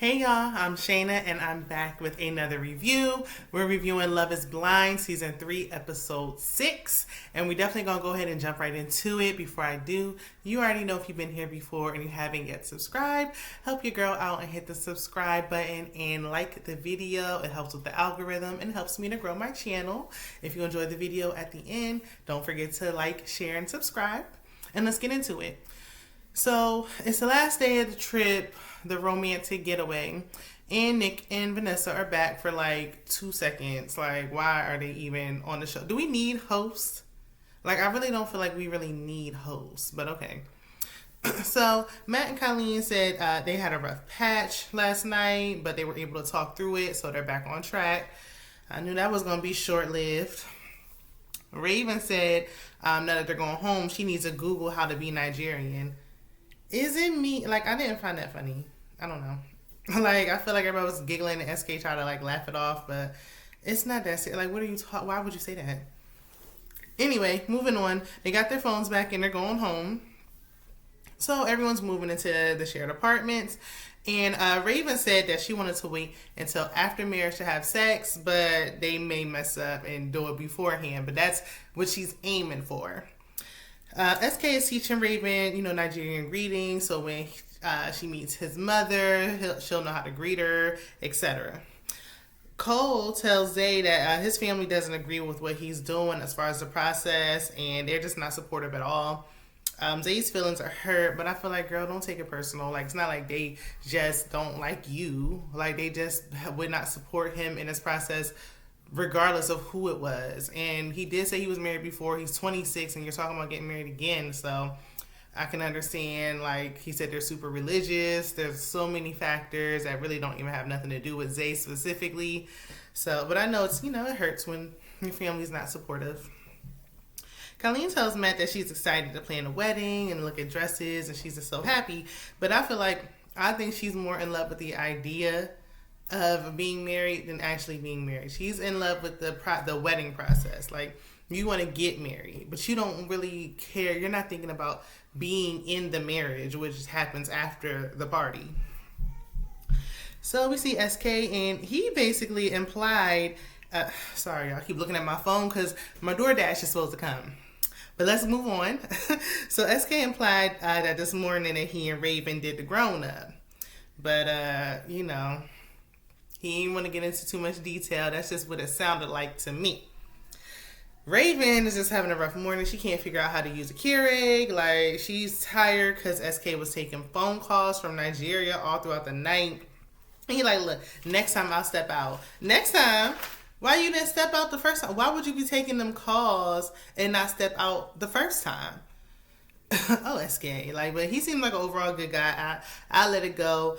Hey y'all, I'm Shayna and I'm back with another review. We're reviewing Love is Blind Season 3, Episode 6. And we definitely gonna go ahead and jump right into it. Before I do, you already know if you've been here before and you haven't yet subscribed, help your girl out and hit the subscribe button and like the video. It helps with the algorithm and helps me to grow my channel. If you enjoyed the video at the end, don't forget to like, share, and subscribe. And let's get into it. So it's the last day of the trip, the romantic getaway, and Nick and Vanessa are back for like 2 seconds. Like, why are they even on the show? Do we need hosts? Like, I really don't feel like we really need hosts, but okay. So Matt and Colleen said they had a rough patch last night, but they were able to talk through it, so they're back on track. I knew that was going to be short-lived. Raven said now that they're going home, she needs to Google how to be Nigerian. Is it me? Like, I didn't find that funny. I don't know. Like, I feel like everybody was giggling and SK tried to, like, laugh it off, but it's not that serious. Like, what are you talking? Why would you say that? Anyway, moving on. They got their phones back and they're going home. So everyone's moving into the shared apartments. And Raven said that she wanted to wait until after marriage to have sex, but they may mess up and do it beforehand. But that's what she's aiming for. SK is teaching Raven, Nigerian greetings. So when she meets his mother, she'll know how to greet her, etc. Cole tells Zay that his family doesn't agree with what he's doing as far as the process, and they're just not supportive at all. Zay's feelings are hurt, but I feel like, girl, don't take it personal. Like, it's not like they just don't like you. Like, they just would not support him in this process regardless of who it was. And he did say he was married before. He's 26 and you're talking about getting married again. So I can understand, like he said, they're super religious. There's so many factors that really don't even have nothing to do with Zay specifically. So, but I know it's, it hurts when your family's not supportive. Colleen tells Matt that she's excited to plan a wedding and look at dresses and she's just so happy. But I think she's more in love with the idea of being married than actually being married. She's in love with the wedding process. Like, you want to get married, but you don't really care. You're not thinking about being in the marriage, which happens after the party. So we see SK, and he basically implied, sorry, y'all, I keep looking at my phone because my DoorDash is supposed to come. But let's move on. So SK implied that this morning that he and Raven did the grown up. But, he didn't want to get into too much detail. That's just what it sounded like to me. Raven is just having a rough morning. She can't figure out how to use a Keurig. Like, she's tired because SK was taking phone calls from Nigeria all throughout the night. And he like, look, next time I'll step out. Next time? Why you didn't step out the first time? Why would you be taking them calls and not step out the first time? Oh, SK. But he seemed like an overall good guy. I let it go.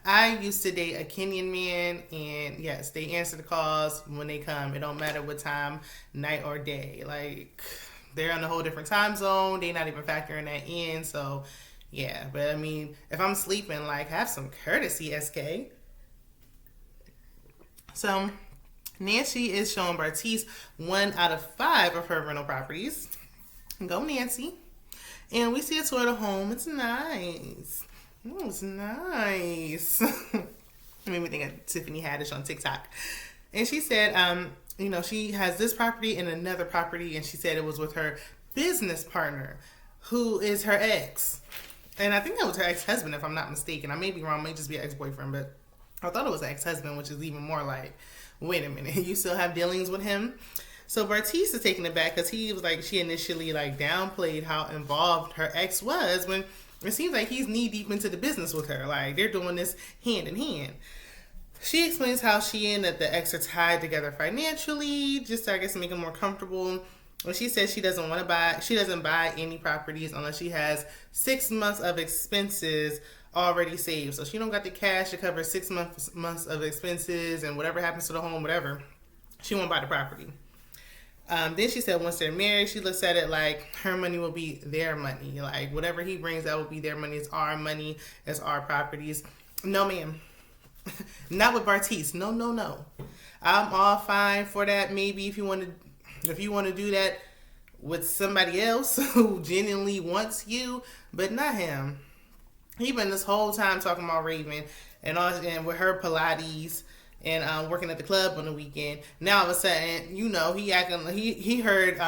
I used to date a Kenyan man, and yes, they answer the calls when they come. It don't matter what time, night or day. Like, they're on a whole different time zone. They're not even factoring that in. So, yeah. But, I mean, if I'm sleeping, have some courtesy, SK. So, Nancy is showing Bartice 1 out of 5 of her rental properties. Go, Nancy. And we see a tour of the home. It's nice. Oh, it's nice. It made me think of Tiffany Haddish on TikTok. And she said, she has this property and another property, and she said it was with her business partner, who is her ex. And I think that was her ex-husband, if I'm not mistaken. I may be wrong. It may just be an ex-boyfriend, but I thought it was an ex-husband, which is even more like, wait a minute, you still have dealings with him? So Bartice is taking it back because he was like, she initially downplayed how involved her ex was when it seems like he's knee deep into the business with her. Like, they're doing this hand in hand. She explains how she and the ex are tied together financially, just to, I guess, make them more comfortable. And she says she doesn't buy any properties unless she has 6 months of expenses already saved. So she don't got the cash to cover 6 months of expenses, and whatever happens to the home, whatever, she won't buy the property. Then she said once they're married, she looks at it like her money will be their money. Like, whatever he brings, that will be their money. It's our money. It's our properties. No, ma'am. Not with Bartice. No, no, no. I'm all fine for that. Maybe if you want to do that with somebody else who genuinely wants you, but not him. He been this whole time talking about Raven and all, and with her Pilates and working at the club on the weekend. Now all of a sudden, he acting, he heard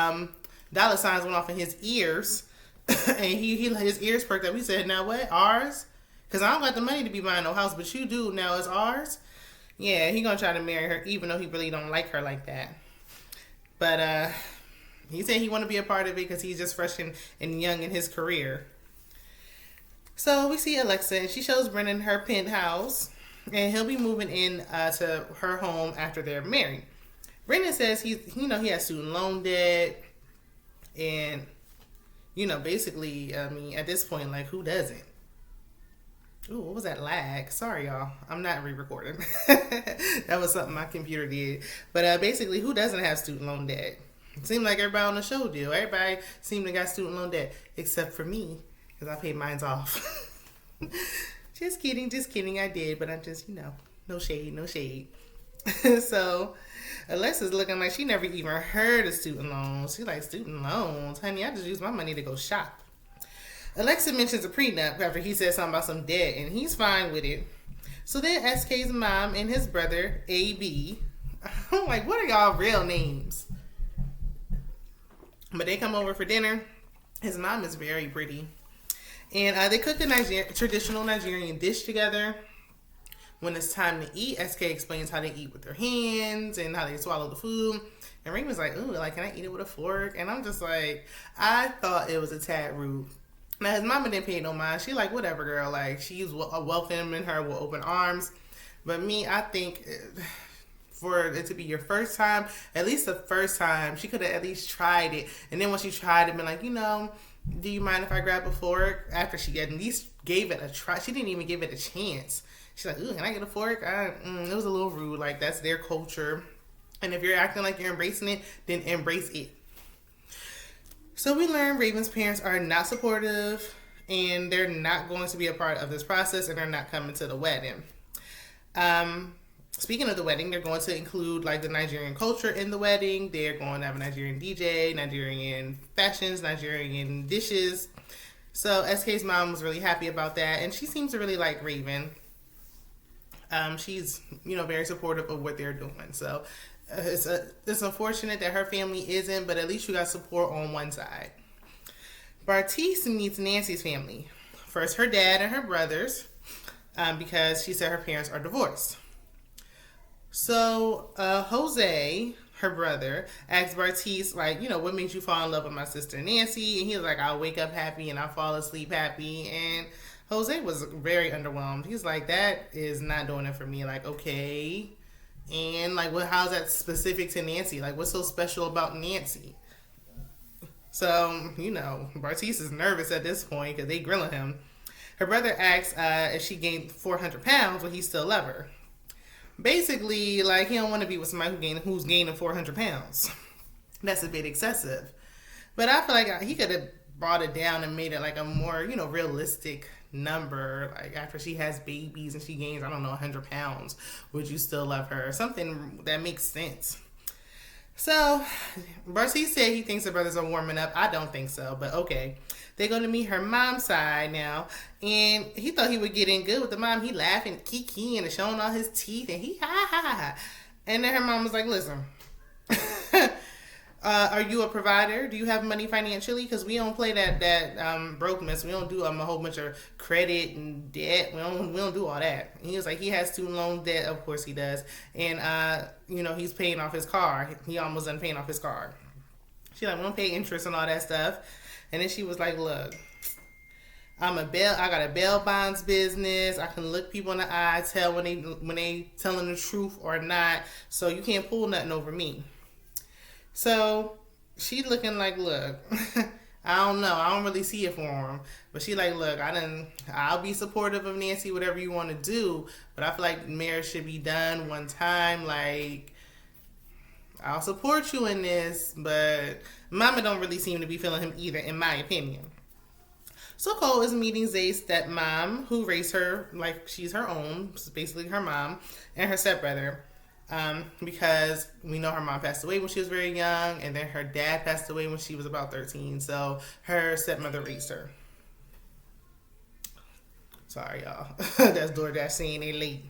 dollar signs went off in his ears, and his ears perked up. He said, "Now what? Ours? Because I don't got the money to be buying no house, but you do. Now it's ours." Yeah, he gonna try to marry her, even though he really don't like her like that. But he said he want to be a part of it because he's just fresh and young in his career. So we see Alexa, and she shows Brennan her penthouse, and he'll be moving in to her home after they're married. Brennan says he has student loan debt, and basically, I mean, at this point, like, who doesn't? Ooh, what was that lag? Sorry, y'all. I'm not re-recording. That was something my computer did. But basically, who doesn't have student loan debt? It seemed like everybody on the show do. Everybody seemed to got student loan debt, except for me, because I paid mine off. Just kidding. I did, but I'm just, no shade. So Alexa's looking like she never even heard of student loans. She's like, student loans? Honey, I just use my money to go shop. Alexa mentions a prenup after he says something about some debt, and he's fine with it. So then SK's mom and his brother, AB, I'm like, what are y'all real names? But they come over for dinner. His mom is very pretty. And they cook a traditional Nigerian dish together. When it's time to eat, SK explains how they eat with their hands and how they swallow the food. And Raven's like, ooh, like, can I eat it with a fork? And I'm just like, I thought it was a tad rude. Now, his mama didn't pay no mind. She like, whatever, girl. Like, she's welcoming her with open arms. But me, I think for it to be your first time, at least the first time, she could have at least tried it. And then when she tried it, been like, do you mind if I grab a fork? After she at least gave it a try. She didn't even give it a chance. She's like, ooh, can I get a fork? It was a little rude. Like, that's their culture. And if you're acting like you're embracing it, then embrace it. So we learn Raven's parents are not supportive, and they're not going to be a part of this process, and they're not coming to the wedding. Speaking of the wedding, they're going to include like the Nigerian culture in the wedding. They're going to have a Nigerian DJ, Nigerian fashions, Nigerian dishes. So SK's mom was really happy about that, and she seems to really like Raven. She's very supportive of what they're doing. So it's unfortunate that her family isn't, but at least you got support on one side. Bartice meets Nancy's family. First, her dad and her brothers, because she said her parents are divorced. So Jose, her brother, asked Bartice, like, what made you fall in love with my sister Nancy? And he was like, I'll wake up happy and I'll fall asleep happy. And Jose was very underwhelmed. He's like, that is not doing it for me. Like, okay. And like, how's that specific to Nancy? Like, what's so special about Nancy? So, Bartice is nervous at this point because they grilling him. Her brother asks if she gained 400 pounds, will he still love her? Basically, like, he don't want to be with somebody who's gaining 400 pounds. That's a bit excessive. But I feel like he could have brought it down and made it like a more, realistic number. Like, after she has babies and she gains, 100 pounds, would you still love her? Something that makes sense. So, Bartice said he thinks the brothers are warming up. I don't think so, but okay. They're going to meet her mom's side now. And he thought he would get in good with the mom. He laughing, kikiing, and showing all his teeth. And he ha. And then her mom was like, listen, are you a provider? Do you have money financially? Because we don't play that broke mess. We don't do a whole bunch of credit and debt. We don't do all that. And he was like, he has student loan debt. Of course he does. And, he's paying off his car. He almost done paying off his car. She like, we don't pay interest and all that stuff. And then she was like, look, I got a bail bonds business. I can look people in the eye, tell when they telling the truth or not. So you can't pull nothing over me. So she looking like, look, I don't know. I don't really see it for him. But she like, look, I'll be supportive of Nancy, whatever you want to do. But I feel like marriage should be done one time. Like, I'll support you in this, but Mama don't really seem to be feeling him either, in my opinion. So Cole is meeting Zay's stepmom, who raised her like she's her own, basically her mom, and her stepbrother. Because we know her mom passed away when she was very young, and then her dad passed away when she was about 13. So her stepmother raised her. Sorry, y'all. That's DoorDash saying they late.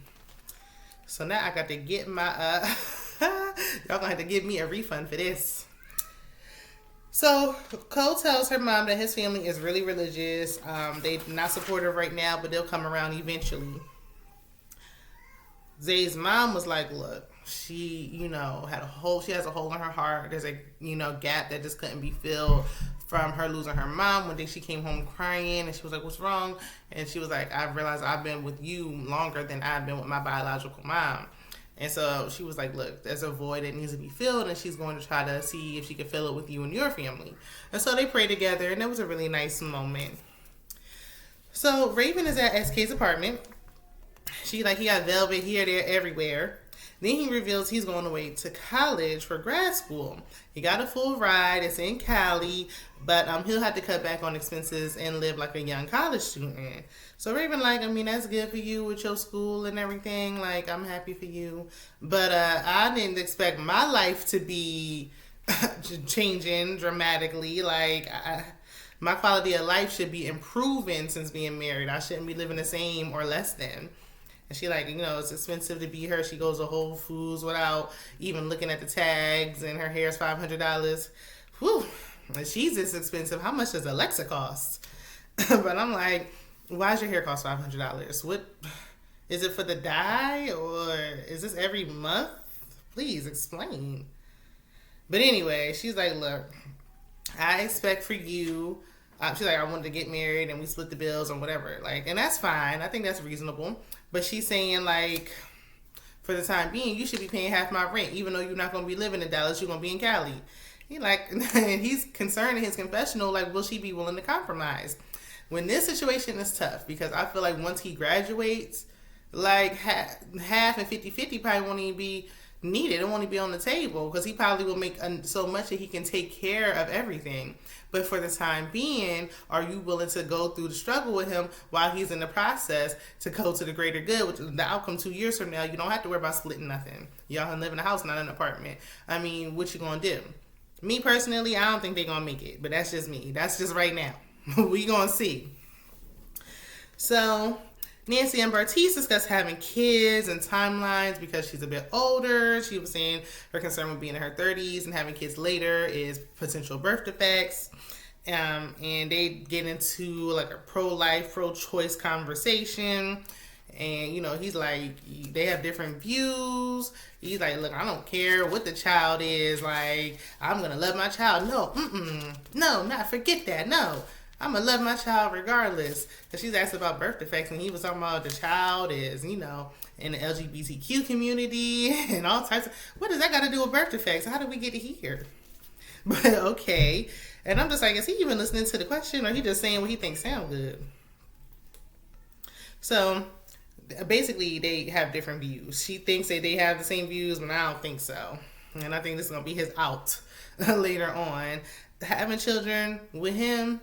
So now I got to get my y'all gonna have to give me a refund for this. So Cole tells her mom that his family is really religious. They not supportive right now, but they'll come around eventually. Zay's mom was like, look, she, she has a hole in her heart. There's a, gap that just couldn't be filled from her losing her mom. One day she came home crying and she was like, what's wrong? And she was like, I realized I've been with you longer than I've been with my biological mom. And so she was like, look, there's a void that needs to be filled, and she's going to try to see if she can fill it with you and your family. And so they prayed together, and it was a really nice moment. So Raven is at SK's apartment. He got velvet here, there, everywhere. Then he reveals he's going away to college for grad school. He got a full ride. It's in Cali, but he'll have to cut back on expenses and live like a young college student. So Raven, that's good for you with your school and everything. I'm happy for you. But I didn't expect my life to be changing dramatically. My quality of life should be improving since being married. I shouldn't be living the same or less than. And she it's expensive to be her. She goes to Whole Foods without even looking at the tags, and her hair is $500. Whew. And she's this expensive. How much does Alexa cost? But I'm like, why does your hair cost $500? What is it for the dye, or is this every month? Please explain. But anyway, she's like, look, I expect for you. She's like, I wanted to get married and we split the bills or whatever. And that's fine. I think that's reasonable. But she's saying, for the time being, you should be paying half my rent, even though you're not going to be living in Dallas. You're going to be in Cali. And he's concerned in his confessional, will she be willing to compromise? When this situation is tough, because I feel like once he graduates, half and 50-50 probably won't even be needed. It won't even be on the table, because he probably will make so much that he can take care of everything. But for the time being, are you willing to go through the struggle with him while he's in the process to go to the greater good, which is the outcome 2 years from now? You don't have to worry about splitting nothing. Y'all can live in a house, not an apartment. What you gonna do? Me personally, I don't think they're gonna make it, but that's just me. That's just right now. We gonna see. So Nancy and Bartiz discuss having kids and timelines because she's a bit older. She was saying her concern with being in her 30s and having kids later is potential birth defects. And they get into a pro-life, pro-choice conversation. And, he's like, they have different views. He's like, look, I don't care what the child is. I'm going to love my child. No, forget that. No. I'm going to love my child regardless. Because she's asked about birth defects, and he was talking about the child is, in the LGBTQ community and all types of... What does that got to do with birth defects? How did we get here? But okay. And I'm just like, is he even listening to the question, or he just saying what he thinks sound good? So basically, they have different views. She thinks that they have the same views, but I don't think so. And I think this is going to be his out later on. Having children with him,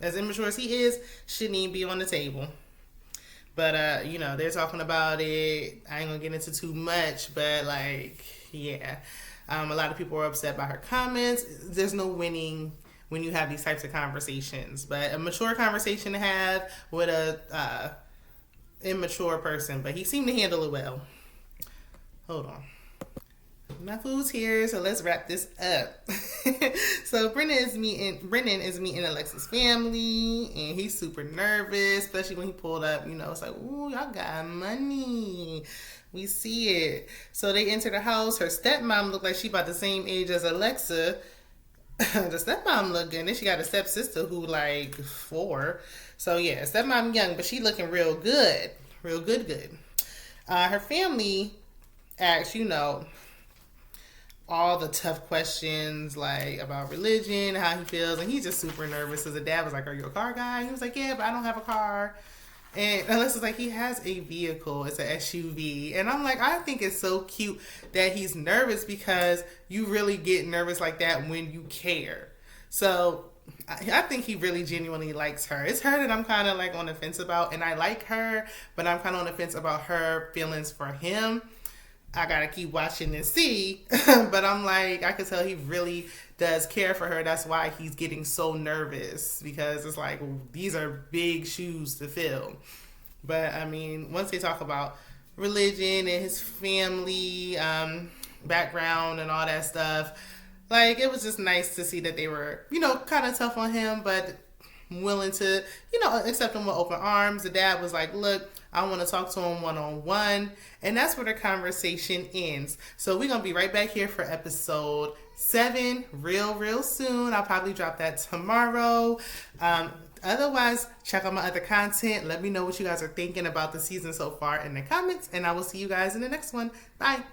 as immature as he is, shouldn't even be on the table. But, they're talking about it. I ain't going to get into too much, but, yeah. A lot of people are upset by her comments. There's no winning when you have these types of conversations. But a mature conversation to have with a immature person. But he seemed to handle it well. Hold on. My food's here, so let's wrap this up. So Brennan is meeting Alexa's family, and he's super nervous, especially when he pulled up. It's like, ooh, y'all got money. We see it. So they enter the house. Her stepmom looked like she about the same age as Alexa. The stepmom looked good. And then she got a stepsister who 4. So yeah, stepmom young, but she looking real good. Real good. Her family asks, all the tough questions about religion, how he feels, and he's just super nervous. So the dad was like, are you a car guy? He was like, yeah, but I don't have a car. And Alyssa's like, he has a vehicle. It's an SUV. And I'm like, I think it's so cute that he's nervous, because you really get nervous like that when you care. So I think he really genuinely likes her. It's her that I'm kind of on the fence about, and I like her, but I'm kind of on the fence about her feelings for him. I gotta keep watching and see. But I'm like, I can tell he really does care for her. That's why he's getting so nervous, because it's like, these are big shoes to fill. But I mean, once they talk about religion and his family background and all that stuff, like it was just nice to see that they were, kind of tough on him, but willing to, accept him with open arms. The dad was like, look, I want to talk to him one-on-one. And that's where the conversation ends. So we're going to be right back here for episode 7 real soon. I'll probably drop that tomorrow. Otherwise, check out my other content. Let me know what you guys are thinking about the season so far in the comments. And I will see you guys in the next one. Bye.